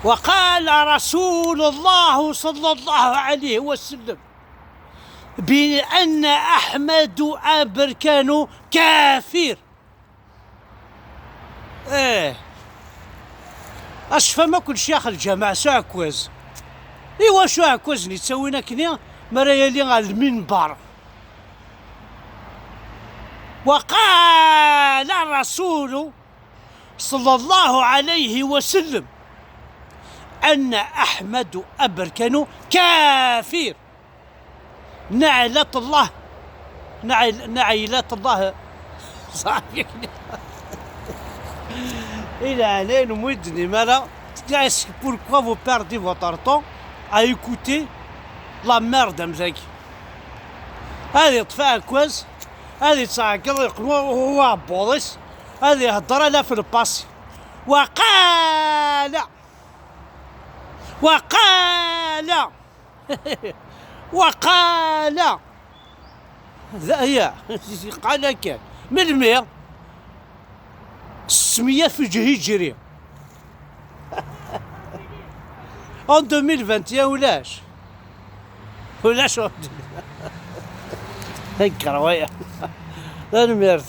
وقال رسول الله صلى الله عليه وسلم بأن أحمد أبركان كافر. أشفى كل شيخ الجماعة شو عكوز. إيوا شو عكوز نتسوينا كنيا مريالي على المنبر. وقال الرسول صلى الله عليه وسلم أن أحمد أبركان كافر. نعلة الله نعيلات الله صافي. Il a allé le mot de Nimara. Pourquoi vous perdez votre temps à écouter la merde مزاك؟ هذه طفاء كويس، هذه تعقل يقولوا هو بوليس، هذه هضره لا في الباس. وقال وقال هي قال كان من المية 600 في هجري en 2021 ولاش هيك رواية. لا نمرت